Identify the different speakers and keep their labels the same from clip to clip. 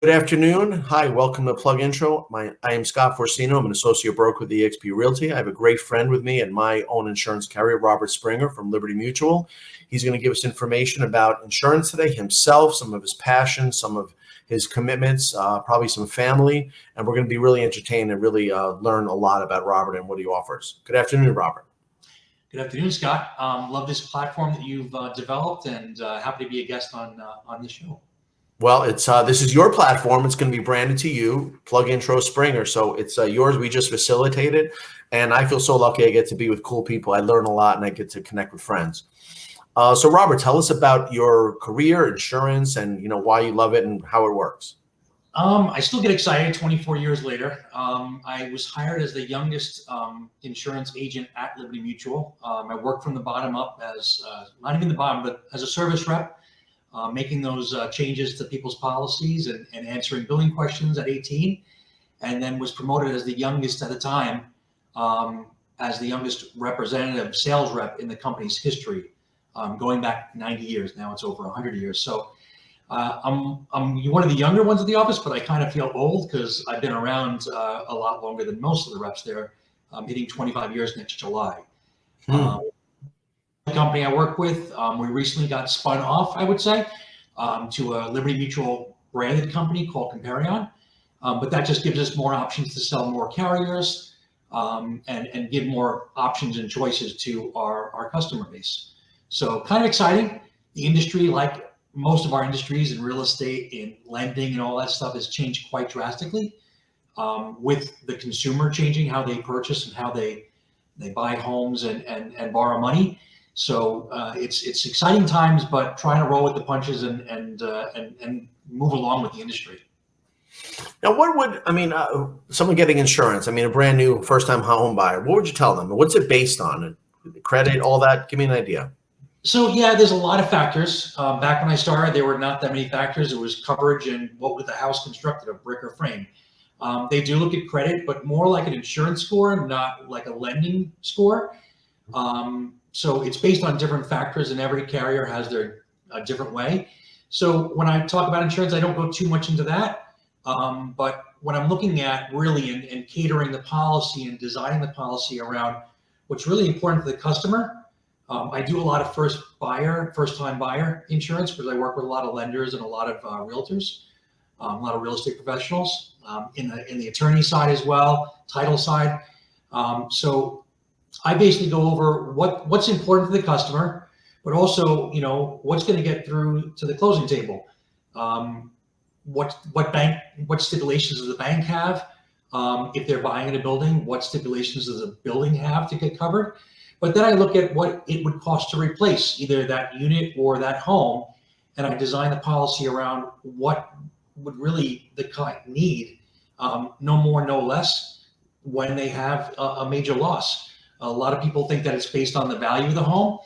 Speaker 1: Good afternoon. Hi, welcome to PlugIntro. I am Scott Forcino. I'm an associate broker with eXp Realty. I have a great friend with me and my own insurance carrier, Robert Springer from Liberty Mutual. He's going to give us information about insurance today, himself, some of his passions, some of his commitments, probably some family, and we're going to be really entertained and really learn a lot about Robert and what he offers. Good afternoon, Robert.
Speaker 2: Good afternoon, Scott. Love this platform that you've developed, and happy to be a guest on this show.
Speaker 1: Well, it's this is your platform. It's going to be branded to you, PlugIntro Springer. So it's yours. We just facilitate it, and I feel so lucky I get to be with cool people. I learn a lot, and I get to connect with friends. So, Robert, tell us about your career, insurance, and why you love it and how it works.
Speaker 2: I still get excited 24 years later. I was hired as the youngest insurance agent at Liberty Mutual. I worked from the bottom up as not even the bottom, but as a service rep. Making those changes to people's policies and answering billing questions at 18, and then was promoted as the youngest at the time, as the youngest representative sales rep in the company's history, going back 90 years. Now it's over 100 years. So I'm one of the younger ones at the office, but I kind of feel old because I've been around a lot longer than most of the reps there. I'm hitting 25 years next July. The company I work with, we recently got spun off, I would say, to a Liberty Mutual branded company called Comparion. But that just gives us more options to sell more carriers and give more options and choices to our customer base. So kind of exciting. The industry, like most of our industries in real estate, in lending and all that stuff, has changed quite drastically with the consumer changing how they purchase and how they buy homes and borrow money. So it's exciting times, but trying to roll with the punches and move along with the industry.
Speaker 1: Now, what would someone getting insurance? A brand new first-time home buyer. What would you tell them? What's it based on? Credit, all that? Give me an idea.
Speaker 2: So yeah, there's a lot of factors. Back when I started, there were not that many factors. It was coverage and what was the house constructed of, brick or frame. They do look at credit, but more like an insurance score, not like a lending score. So it's based on different factors, and every carrier has their different way. So when I talk about insurance, I don't go too much into that. But what I'm looking at really and catering the policy and designing the policy around what's really important to the customer. I do a lot of first-time buyer insurance because I work with a lot of lenders and a lot of realtors, a lot of real estate professionals in the attorney side as well, title side. So I basically go over what's important to the customer, but also, what's going to get through to the closing table. What stipulations does the bank have? If they're buying in a building, what stipulations does the building have to get covered? But then I look at what it would cost to replace either that unit or that home, and I design the policy around what would really the client need, no more, no less, when they have a major loss. A lot of people think that it's based on the value of the home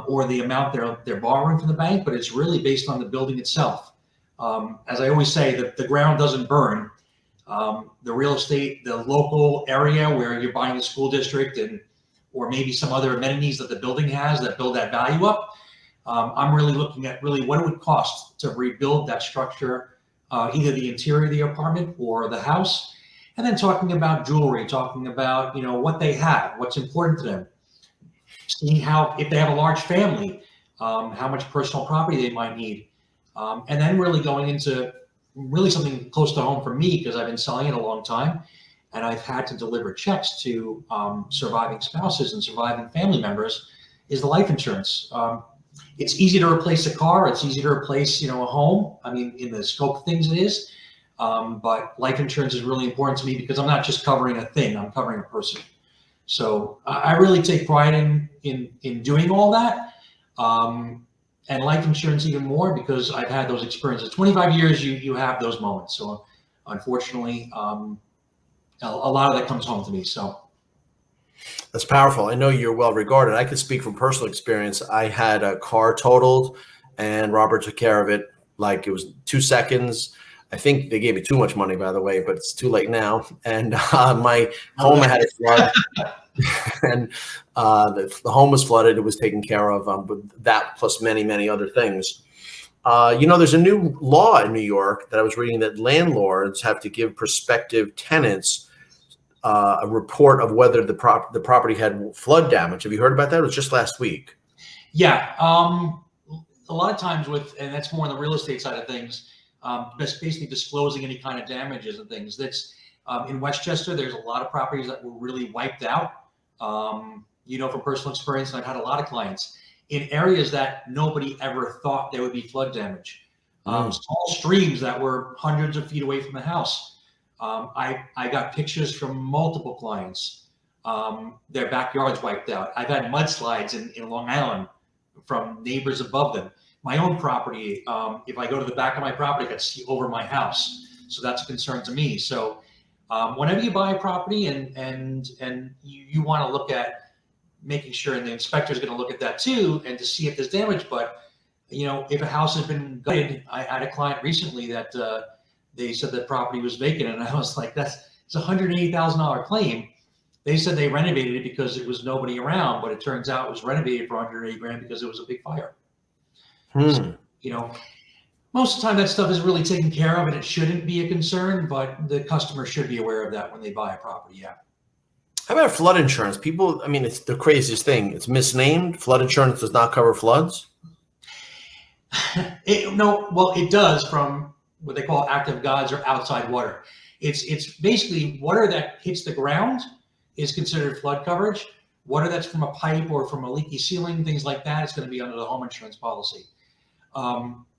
Speaker 2: or the amount they're borrowing from the bank, but it's really based on the building itself. As I always say, the ground doesn't burn. The real estate, the local area where you're buying the school district or maybe some other amenities that the building has that build that value up. I'm really looking at what it would cost to rebuild that structure, either the interior of the apartment or the house. And then talking about jewelry, talking about, what they have, what's important to them, seeing if they have a large family, how much personal property they might need. And then really going into something close to home for me, because I've been selling it a long time and I've had to deliver checks to surviving spouses and surviving family members, is the life insurance. It's easy to replace a car. It's easy to replace, a home. In the scope of things it is. But life insurance is really important to me because I'm not just covering a thing, I'm covering a person. So I really take pride in doing all that. And life insurance even more because I've had those experiences. 25 years, you have those moments. So unfortunately, a lot of that comes home to me. So
Speaker 1: that's powerful. I know you're well regarded. I can speak from personal experience. I had a car totaled and Robert took care of it. Like it was 2 seconds. I think they gave me too much money, by the way, but it's too late now. And my home had a flood, and the home was flooded. It was taken care of with that plus many, many other things. There's a new law in New York that I was reading that landlords have to give prospective tenants a report of whether the property had flood damage. Have you heard about that? It was just last week.
Speaker 2: Yeah. A lot of times and that's more on the real estate side of things, basically disclosing any kind of damages and things. That's in Westchester, there's a lot of properties that were really wiped out. From personal experience, and I've had a lot of clients in areas that nobody ever thought there would be flood damage. Small streams that were hundreds of feet away from the house. I got pictures from multiple clients, their backyards wiped out. I've had mudslides in Long Island from neighbors above them. My own property, if I go to the back of my property, I can see over my house. So that's a concern to me. So whenever you buy a property and you want to look at making sure, and the inspector is going to look at that too, and to see if there's damage. But if a house has been gutted, I had a client recently that they said the property was vacant, and I was like, it's a $180,000 claim. They said they renovated it because it was nobody around, but it turns out it was renovated for $180,000 because it was a big fire. So, most of the time that stuff is really taken care of, and it shouldn't be a concern, but the customer should be aware of that when they buy a property. Yeah.
Speaker 1: How about flood insurance? People, it's the craziest thing. It's misnamed. Flood insurance does not cover floods.
Speaker 2: It does from what they call active gods or outside water. It's basically water that hits the ground is considered flood coverage. Water that's from a pipe or from a leaky ceiling, things like that, is going to be under the home insurance policy.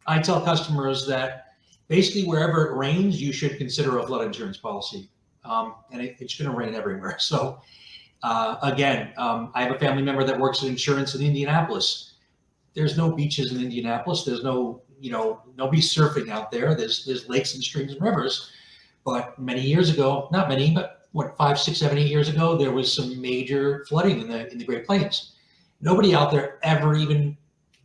Speaker 2: I tell customers that basically wherever it rains, you should consider a flood insurance policy. And it's going to rain everywhere. So again, I have a family member that works in insurance in Indianapolis. There's no beaches in Indianapolis. There's nobody surfing out there. There's lakes and streams and rivers. But many years ago, not many, but 5, 6, 7, 8 years ago, there was some major flooding in the Great Plains. Nobody out there ever even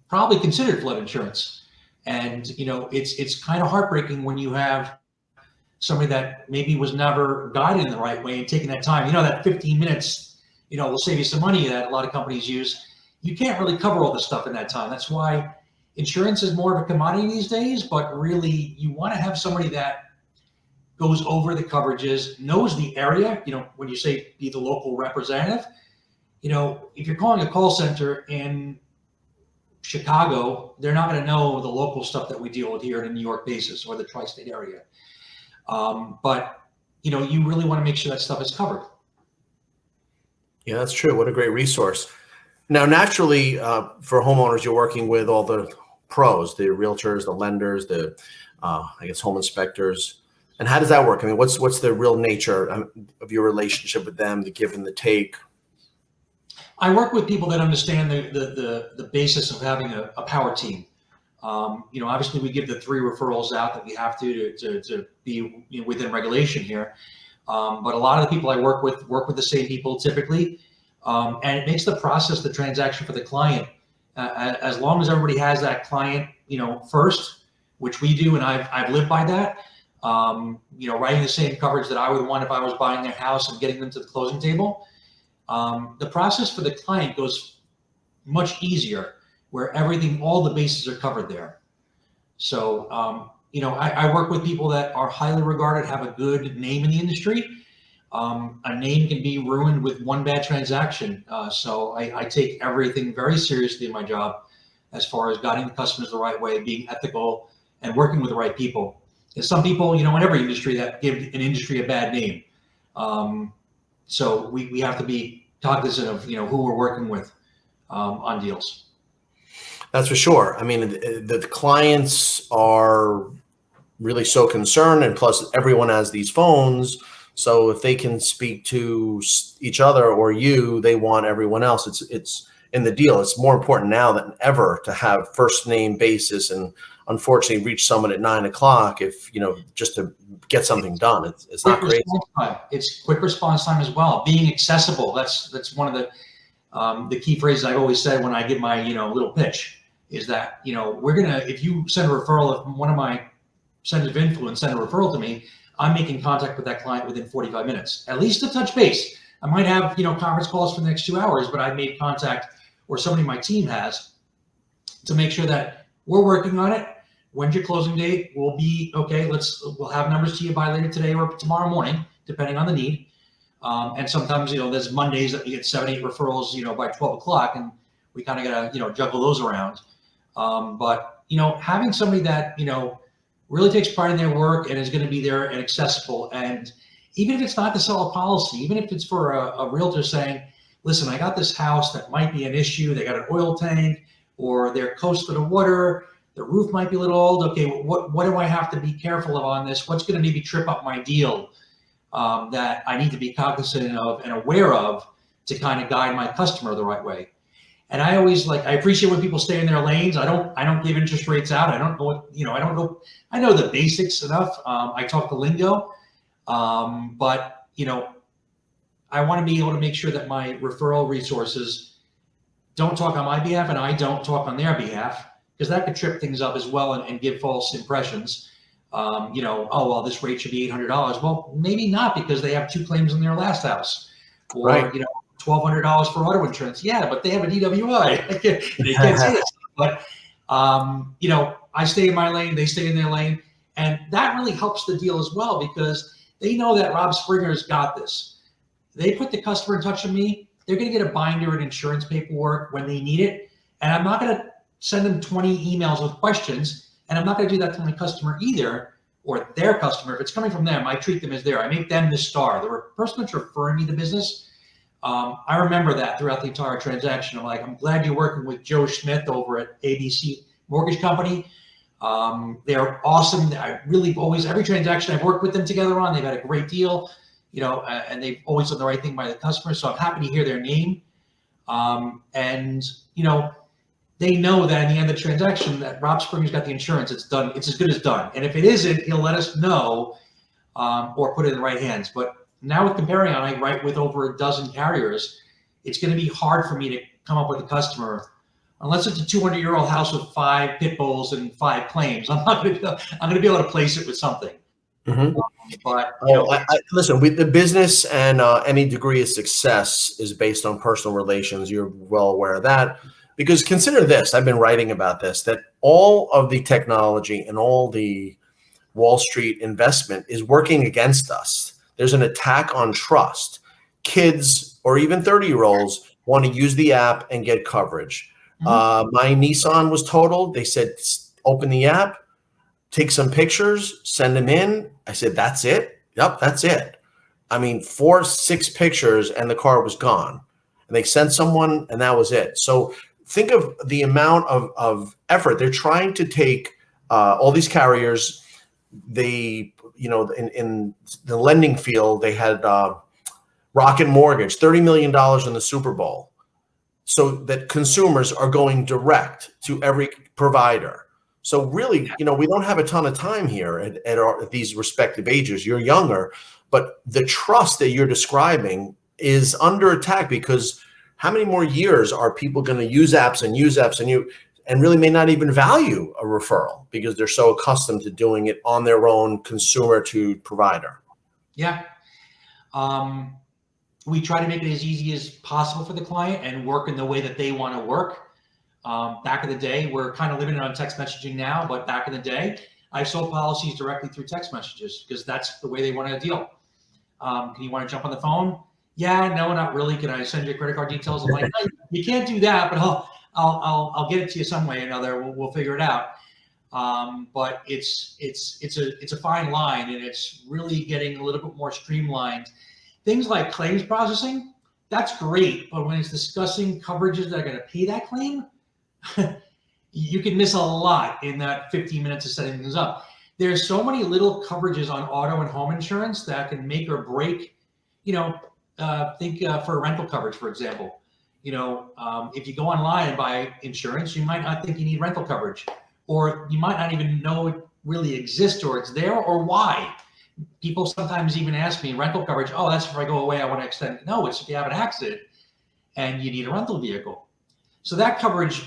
Speaker 2: probably considered flood insurance. And it's kind of heartbreaking when you have somebody that maybe was never guided in the right way and taking that time. That 15 minutes, will save you some money that a lot of companies use. You can't really cover all this stuff in that time. That's why insurance is more of a commodity these days, but really you want to have somebody that goes over the coverages, knows the area. When you say be the local representative, if you're calling a call center in Chicago, they're not going to know the local stuff that we deal with here in a New York basis or the tri-state area. But you really want to make sure that stuff is covered.
Speaker 1: Yeah, that's true. What a great resource. Now, naturally, for homeowners, you're working with all the pros, the realtors, the lenders, the home inspectors. And how does that work? What's the real nature of your relationship with them, the give and the take?
Speaker 2: I work with people that understand the basis of having a power team. Obviously we give the 3 referrals out that we have to be within regulation here. But a lot of the people I work with the same people typically. And it makes the process, the transaction for the client, as long as everybody has that client, first, which we do. And I've lived by that, writing the same coverage that I would want if I was buying their house and getting them to the closing table. The process for the client goes much easier where all the bases are covered there. So, I work with people that are highly regarded, have a good name in the industry. A name can be ruined with one bad transaction. So I take everything very seriously in my job as far as guiding the customers the right way, being ethical, and working with the right people. There's some people, in every industry that give an industry a bad name. So we have to be cognizant of, who we're working with on deals.
Speaker 1: That's for sure. The clients are really so concerned, and plus everyone has these phones. So if they can speak to each other or you, they want everyone else. It's in the deal. It's more important now than ever to have first name basis, and unfortunately reach someone at 9 o'clock if, just to get something done. It's not great.
Speaker 2: It's quick response time as well. Being accessible. That's one of the key phrases I've always said when I give my, little pitch is that, if you send a referral, if one of my centers of influence send a referral to me, I'm making contact with that client within 45 minutes, at least to touch base. I might have, conference calls for the next 2 hours, but I've made contact, or somebody in my team has, to make sure that we're working on it. When's your closing date? We'll be okay. We'll have numbers to you by later today or tomorrow morning, depending on the need. And sometimes, there's Mondays that we get 7-8 referrals, by 12 o'clock, and we kind of got to, juggle those around. But having somebody that, really takes pride in their work and is going to be there and accessible. And even if it's not to sell a policy, even if it's for a realtor saying, listen, I got this house that might be an issue. They got an oil tank, or they're close to the water. The roof might be a little old. Okay, what do I have to be careful of on this? What's going to maybe trip up my deal that I need to be cognizant of and aware of to kind of guide my customer the right way? And I always I appreciate when people stay in their lanes. I don't give interest rates out. I don't know what, I don't know. I know the basics enough. I talk the lingo, but I want to be able to make sure that my referral resources don't talk on my behalf and I don't talk on their behalf, because that could trip things up as well and give false impressions. Oh, well, this rate should be $800. Well, maybe not, because they have 2 claims in their last house, or,
Speaker 1: Right.
Speaker 2: $1,200 for auto insurance. Yeah, but they have a DWI. They can't say that. But, I stay in my lane, they stay in their lane. And that really helps the deal as well, because they know that Rob Springer's got this. They put the customer in touch with me. They're going to get a binder and insurance paperwork when they need it. And I'm not going to send them 20 emails with questions. And I'm not going to do that to my customer either, or their customer. If it's coming from them, I treat them as there. I make them the star. The person that's referring me the business, I remember that throughout the entire transaction. I'm like, I'm glad you're working with Joe Smith over at ABC Mortgage Company. They're awesome. I really always, every transaction I've worked with them together on, they've had a great deal. And they've always done the right thing by the customer. So I'm happy to hear their name. And they know that in the end of the transaction that Rob Springer's got the insurance. It's done. It's as good as done. And if it isn't, he'll let us know or put it in the right hands. But now with Comparion, I write with over a dozen carriers. It's going to be hard for me to come up with a customer, unless it's a 200-year-old house with 5 pit bulls and 5 claims. I'm going to be able to place it with something.
Speaker 1: Mm-hmm.
Speaker 2: But
Speaker 1: listen, the business and any degree of success is based on personal relations. You're well aware of that, because consider this. I've been writing about this, that all of the technology and all the Wall Street investment is working against us. There's an attack on trust. Kids or even 30-year-olds want to use the app and get coverage. Mm-hmm. My Nissan was totaled. They said, open the app, take some pictures, send them in. I said, that's it? Yep, that's it. I mean, 4, 6 pictures and the car was gone. And they sent someone and that was it. So think of the amount of effort. They're trying to take all these carriers. They, in the lending field, they had Rocket Mortgage, $30 million in the Super Bowl, so that consumers are going direct to every provider. So really, we don't have a ton of time here at these respective ages. You're younger, but the trust that you're describing is under attack, because how many more years are people going to use apps and really may not even value a referral because they're so accustomed to doing it on their own, consumer to provider?
Speaker 2: Yeah. We try to make it as easy as possible for the client and work in the way that they want to work. Back in the day, we're kind of living on text messaging now, but back in the day, I sold policies directly through text messages because that's the way they want to deal. Can you want to jump on the phone? Yeah, no, not really. Can I send you credit card details? I'm like, no, you can't do that, but I'll get it to you some way or another. We'll figure it out. But it's a fine line, and it's really getting a little bit more streamlined. Things like claims processing, that's great, but when it's discussing coverages that are going to pay that claim, you can miss a lot in that 15 minutes of setting things up. There's so many little coverages on auto and home insurance that can make or break. Think for rental coverage, for example. If you go online and buy insurance, you might not think you need rental coverage, or you might not even know it really exists or it's there or why. People sometimes even ask me, rental coverage, oh, that's if I go away, I want to extend. No, it's if you have an accident and you need a rental vehicle. So that coverage,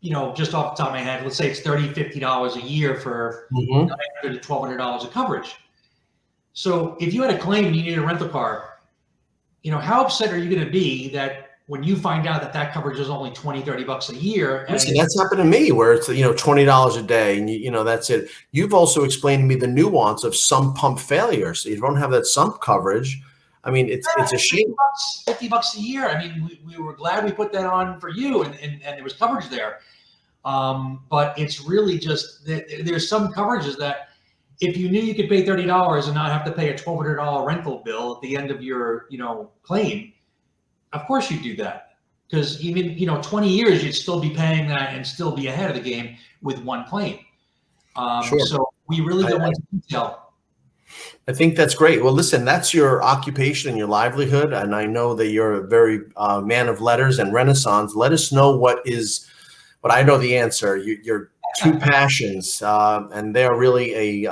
Speaker 2: just off the top of my head, let's say it's $30, $50 a year for $900 to $1,200 of coverage. So if you had a claim and you needed a rental car, how upset are you going to be that when you find out that coverage is only 20, 30 bucks a year.
Speaker 1: Listen, that's happened to me where it's, $20 a day and that's it. You've also explained to me the nuance of sump pump failure. So you don't have that sump coverage. I mean, it's a shame.
Speaker 2: $50 a year. I mean, we were glad we put that on for you and there was coverage there. But it's really just there's some coverages that if you knew you could pay $30 and not have to pay a $1,200 rental bill at the end of your, claim, of course you'd do that. Because even, 20 years, you'd still be paying that and still be ahead of the game with one claim.
Speaker 1: Sure.
Speaker 2: So we really go into detail.
Speaker 1: I think that's great. Well, listen, that's your occupation and your livelihood. And I know that you're a very man of letters and Renaissance. Let us know what I know the answer. Your two passions, and they're really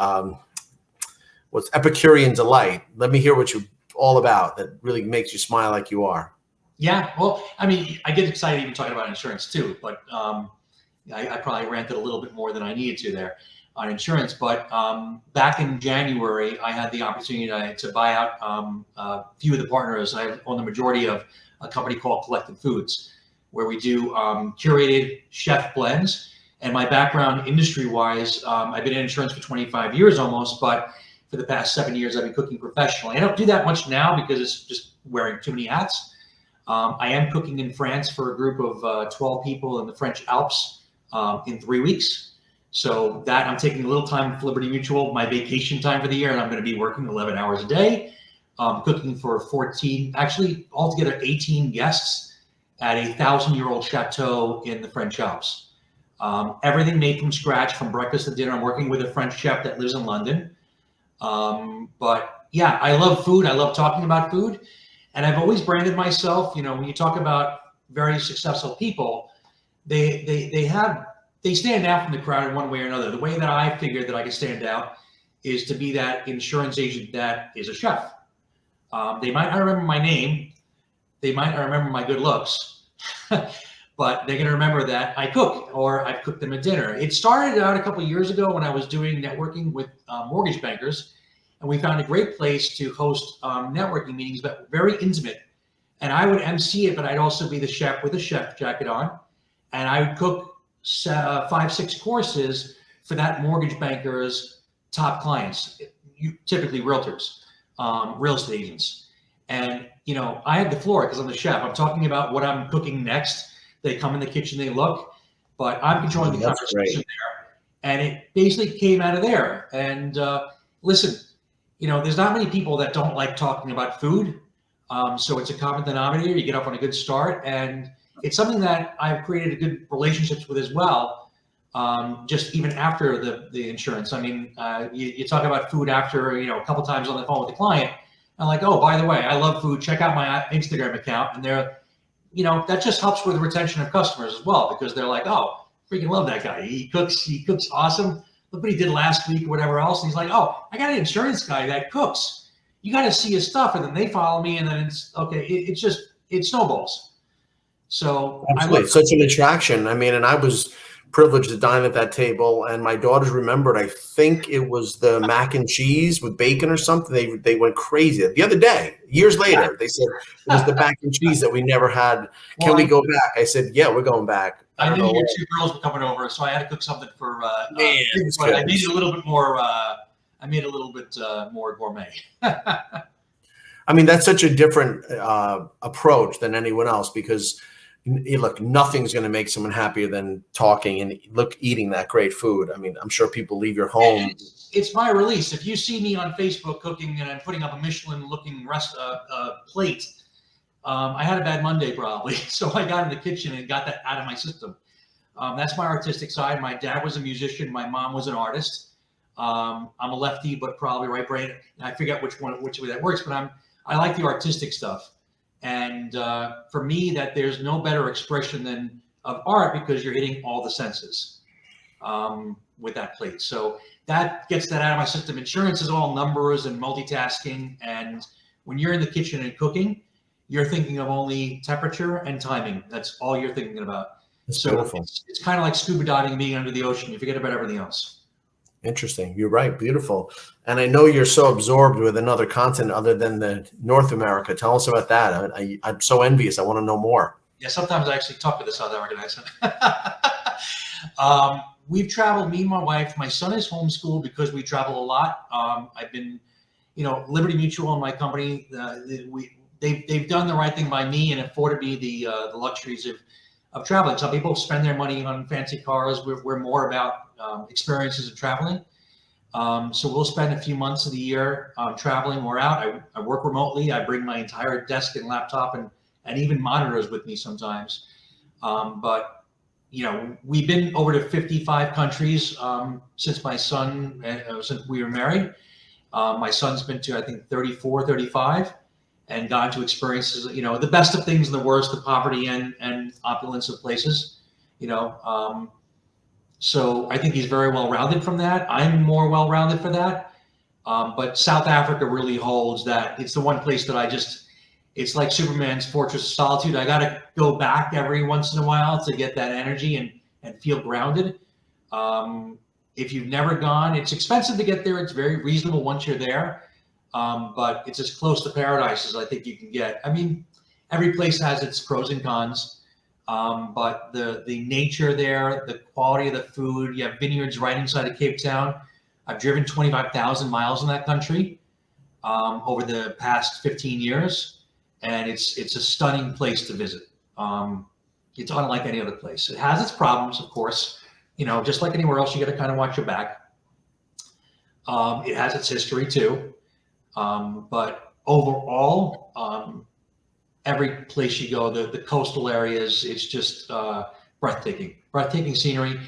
Speaker 1: what's Epicurean delight. Let me hear what you're all about that really makes you smile like you are.
Speaker 2: Yeah, well, I mean, I get excited even talking about insurance too, but I probably ranted a little bit more than I needed to there on insurance. But back in January, I had the opportunity to buy out a few of the partners. I own the majority of a company called Collected Foods, where we do curated chef blends. And my background industry-wise, I've been in insurance for 25 years almost, but for the past 7 years, I've been cooking professionally. I don't do that much now because it's just wearing too many hats. I am cooking in France for a group of 12 people in the French Alps in 3 weeks. So that I'm taking a little time for Liberty Mutual, my vacation time for the year, and I'm going to be working 11 hours a day, cooking for 14, actually altogether 18 guests at a 1,000-year-old chateau in the French Alps. Everything made from scratch, from breakfast to dinner. I'm working with a French chef that lives in London. But yeah, I love food. I love talking about food. And I've always branded myself, when you talk about very successful people, they stand out from the crowd in one way or another. The way that I figured that I could stand out is to be that insurance agent that is a chef. They might not remember my name. They might not remember my good looks, but they're going to remember that I cook or I've cooked them a dinner. It started out a couple of years ago when I was doing networking with mortgage bankers. And we found a great place to host networking meetings, but very intimate. And I would MC it, but I'd also be the chef with a chef jacket on. And I would cook 5, 6 courses for that mortgage banker's top clients, typically realtors, real estate agents. And, I had the floor because I'm the chef. I'm talking about what I'm cooking next. They come in the kitchen, they look, but I'm controlling the conversation there. And it basically came out of there. And listen, there's not many people that don't like talking about food. So it's a common denominator. You get up on a good start. And it's something that I've created good relationships with as well, just even after the insurance. I mean, you talk about food after, a couple times on the phone with the client. I'm like, oh, by the way, I love food. Check out my Instagram account. And they're, that just helps with the retention of customers as well, because they're like, oh, freaking love that guy. He cooks awesome. Look what he did last week, or whatever else. And he's like, oh, I got an insurance guy that cooks. You got to see his stuff. And then they follow me. And then it's okay. It snowballs. So
Speaker 1: absolutely. It's such an attraction. I mean, and I was privileged to dine at that table, and my daughters remembered, I think it was the mac and cheese with bacon or something. They went crazy. The other day, years later, they said it was the mac and cheese that we never had. Can we go back? I said, yeah, we're going back.
Speaker 2: I knew your 2 girls were coming over, so I had to cook something for.
Speaker 1: But
Speaker 2: I made it a little bit more. More gourmet.
Speaker 1: I mean, that's such a different approach than anyone else, because look, nothing's going to make someone happier than talking and eating that great food. I mean, I'm sure people leave your home.
Speaker 2: It's my release. If you see me on Facebook cooking and I'm putting up a Michelin-looking plate. I had a bad Monday probably, so I got in the kitchen and got that out of my system. That's my artistic side. My dad was a musician. My mom was an artist. I'm a lefty, but probably right brain. I forget which way that works, but I like the artistic stuff. And for me, that there's no better expression of art, because you're hitting all the senses with that plate. So that gets that out of my system. Insurance is all numbers and multitasking. And when you're in the kitchen and cooking, you're thinking of only temperature and timing. That's all you're thinking about.
Speaker 1: That's
Speaker 2: so
Speaker 1: beautiful.
Speaker 2: It's kind of like scuba diving and being under the ocean. You forget about everything else.
Speaker 1: Interesting. You're right. Beautiful. And I know you're so absorbed with another continent other than the North America. Tell us about that. I'm so envious. I want to know more.
Speaker 2: Yeah, sometimes I actually talk to the South African accent. We've traveled, me and my wife. My son is homeschooled because we travel a lot. I've been, Liberty Mutual and my company, they've done the right thing by me and afforded me the luxuries of traveling. Some people spend their money on fancy cars. We're more about experiences of traveling. So we'll spend a few months of the year traveling. We're out. I work remotely. I bring my entire desk and laptop and even monitors with me sometimes. But we've been over to 55 countries since my son, since we were married. My son's been to, I think, 34, 35, and gotten to experiences, the best of things and the worst, the poverty and opulence of places, So I think he's very well-rounded from that. I'm more well-rounded for that. But South Africa really holds that. It's the one place that it's like Superman's Fortress of Solitude. I got to go back every once in a while to get that energy and feel grounded. If you've never gone, it's expensive to get there. It's very reasonable once you're there. But it's as close to paradise as I think you can get. I mean, every place has its pros and cons. But the nature there, the quality of the food, you have vineyards right inside of Cape Town. I've driven 25,000 miles in that country over the past 15 years. And it's a stunning place to visit. It's unlike any other place. It has its problems, of course. Just like anywhere else, you got to kind of watch your back. It has its history too. But overall, every place you go, the coastal areas, it's just breathtaking scenery.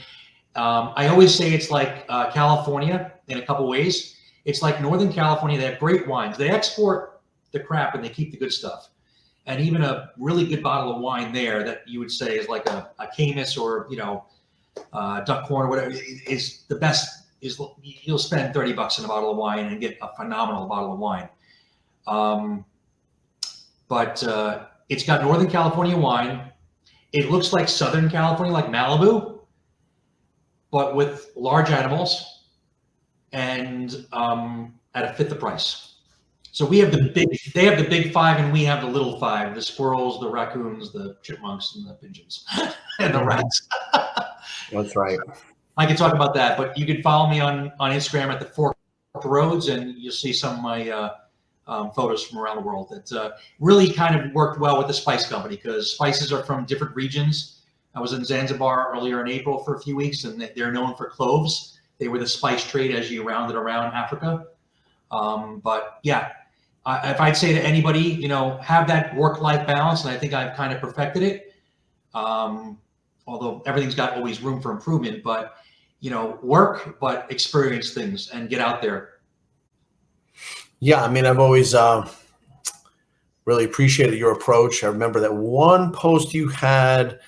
Speaker 2: I always say it's like California in a couple ways. It's like Northern California. They have great wines. They export the crap and they keep the good stuff. And even a really good bottle of wine there that you would say is like a Camus or Duckhorn or whatever is the best. You'll spend $30 on a bottle of wine and get a phenomenal bottle of wine. But it's got Northern California wine. It looks like Southern California, like Malibu, but with large animals and at a fifth the price. So they have the big five and we have the little five, the squirrels, the raccoons, the chipmunks, and the pigeons, and the rats.
Speaker 1: That's right.
Speaker 2: I can talk about that, but you can follow me on Instagram at the Forked Roads, and you'll see some of my photos from around the world that really kind of worked well with the spice company because spices are from different regions. I was in Zanzibar earlier in April for a few weeks, and they're known for cloves. They were the spice trade as you rounded around Africa. But yeah, if I'd say to anybody, have that work-life balance, and I think I've kind of perfected it. Although everything's got always room for improvement, but work, but experience things and get out there.
Speaker 1: Yeah, I mean, I've always really appreciated your approach. I remember that one post you had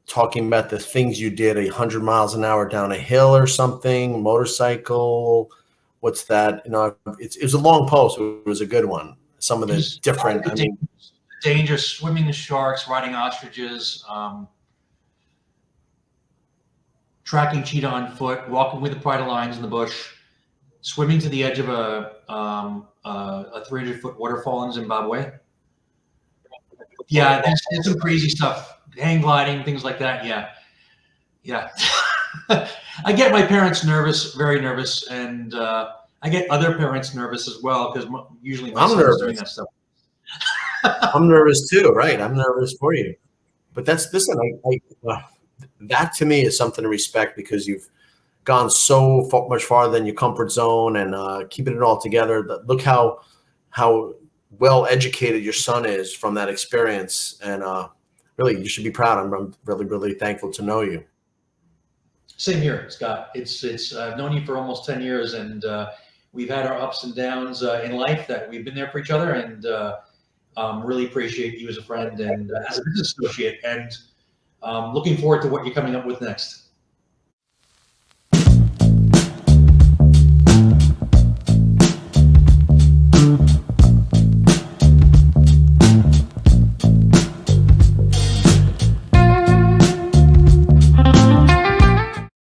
Speaker 1: talking about the things you did 100 miles an hour down a hill or something, motorcycle. What's that? It was a long post. It was a good one. Some of the different,
Speaker 2: dangerous, swimming the sharks, riding ostriches, tracking cheetah on foot, walking with the pride of lions in the bush, swimming to the edge of a 300-foot waterfall in Zimbabwe. Yeah, there's some crazy stuff, hang gliding, things like that. Yeah. I get my parents nervous, very nervous, and I get other parents nervous as well because usually my son's doing that stuff.
Speaker 1: I'm nervous too, right? I'm nervous for you. But listen, that to me is something to respect because you've gone so much farther than your comfort zone and keeping it all together. Look how well educated your son is from that experience, and really, you should be proud. I'm really, really thankful to know you.
Speaker 2: Same here, Scott. It's I've known you for almost 10 years, and we've had our ups and downs in life that we've been there for each other, and really appreciate you as a friend and as a business associate, and looking forward to what you're coming up with next.